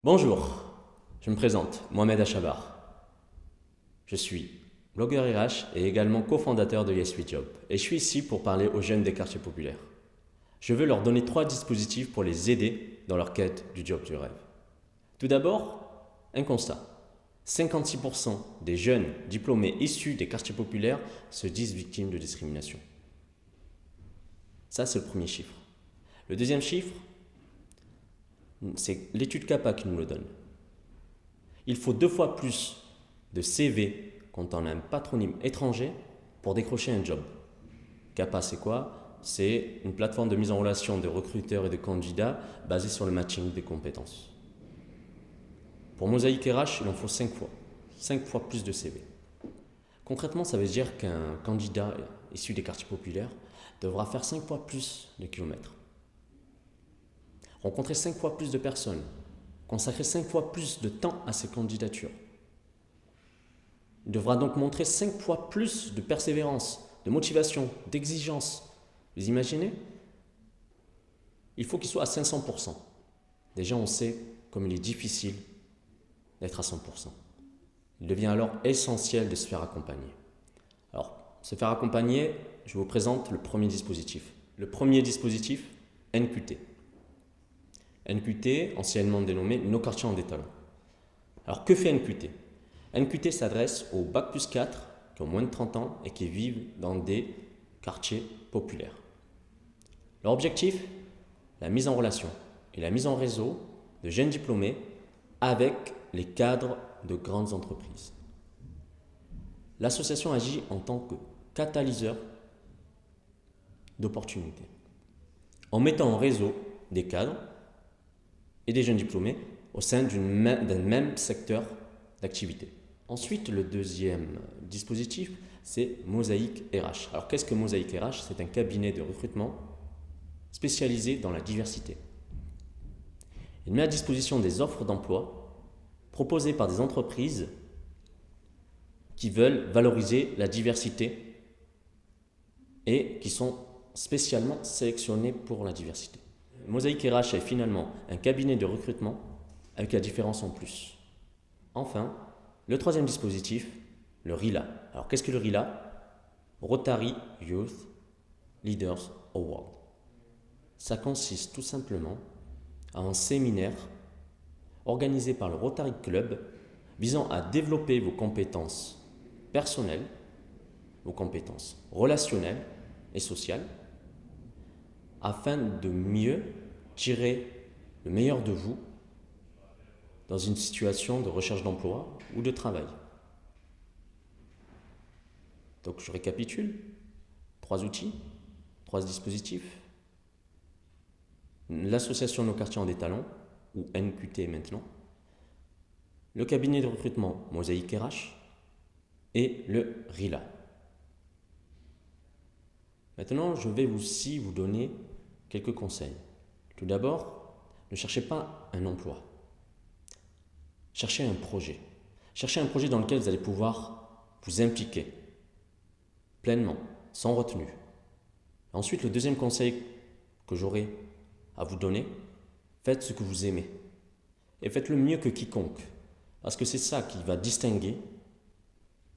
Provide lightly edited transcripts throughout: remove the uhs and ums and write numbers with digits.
Bonjour, je me présente, Mohamed Achabar. Je suis blogueur RH et également cofondateur de Yes We Job. Et je suis ici pour parler aux jeunes des quartiers populaires. Je veux leur donner 3 dispositifs pour les aider dans leur quête du job du rêve. Tout d'abord, un constat. 56% des jeunes diplômés issus des quartiers populaires se disent victimes de discrimination. Ça, c'est le premier chiffre. Le deuxième chiffre, c'est l'étude CAPA qui nous le donne. Il faut 2 fois plus de CV quand on a un patronyme étranger pour décrocher un job. CAPA, c'est quoi? C'est une plateforme de mise en relation de recruteurs et de candidats basée sur le matching des compétences. Pour Mosaïque RH, il en faut 5 fois. 5 fois plus de CV. Concrètement, ça veut dire qu'un candidat issu des quartiers populaires devra faire 5 fois plus de kilomètres, rencontrer 5 fois plus de personnes, consacrer 5 fois plus de temps à ses candidatures. Il devra donc montrer 5 fois plus de persévérance, de motivation, d'exigence. Vous imaginez? Il faut qu'il soit à 500%. Déjà, on sait comme il est difficile d'être à 100%. Il devient alors essentiel de se faire accompagner. Alors, se faire accompagner, je vous présente le premier dispositif. Le premier dispositif, NQT. NQT, anciennement dénommé Nos quartiers ont des talents. Alors, que fait NQT? NQT s'adresse aux Bac+4 qui ont moins de 30 ans et qui vivent dans des quartiers populaires. Leur objectif, la mise en relation et la mise en réseau de jeunes diplômés avec les cadres de grandes entreprises. L'association agit en tant que catalyseur d'opportunités, en mettant en réseau des cadres et des jeunes diplômés au sein d'un même secteur d'activité. Ensuite, le deuxième dispositif, c'est Mosaïque RH. Alors, qu'est-ce que Mosaïque RH? C'est un cabinet de recrutement spécialisé dans la diversité. Il met à disposition des offres d'emploi proposées par des entreprises qui veulent valoriser la diversité et qui sont spécialement sélectionnées pour la diversité. Mosaïque RH est finalement un cabinet de recrutement avec la différence en plus. Enfin, le troisième dispositif, le RILA. Alors, qu'est-ce que le RILA? Rotary Youth Leaders Award. Ça consiste tout simplement à un séminaire organisé par le Rotary Club visant à développer vos compétences personnelles, vos compétences relationnelles et sociales afin de mieux tirer le meilleur de vous dans une situation de recherche d'emploi ou de travail. Donc je récapitule, 3 outils, 3 dispositifs. L'association Nos quartiers ont des talents, ou NQT maintenant, le cabinet de recrutement Mosaïque RH et le RILA. Maintenant, je vais aussi vous donner quelques conseils. Tout d'abord, ne cherchez pas un emploi. Cherchez un projet. Cherchez un projet dans lequel vous allez pouvoir vous impliquer pleinement, sans retenue. Ensuite, le deuxième conseil que j'aurai à vous donner, faites ce que vous aimez. Et faites-le mieux que quiconque. Parce que c'est ça qui va distinguer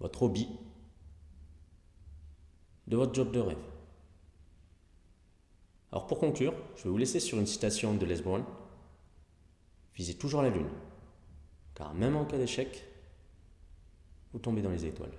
votre hobby de votre job de rêve. Alors pour conclure, je vais vous laisser sur une citation de Les Brown. Visez toujours la lune, car même en cas d'échec, vous tombez dans les étoiles.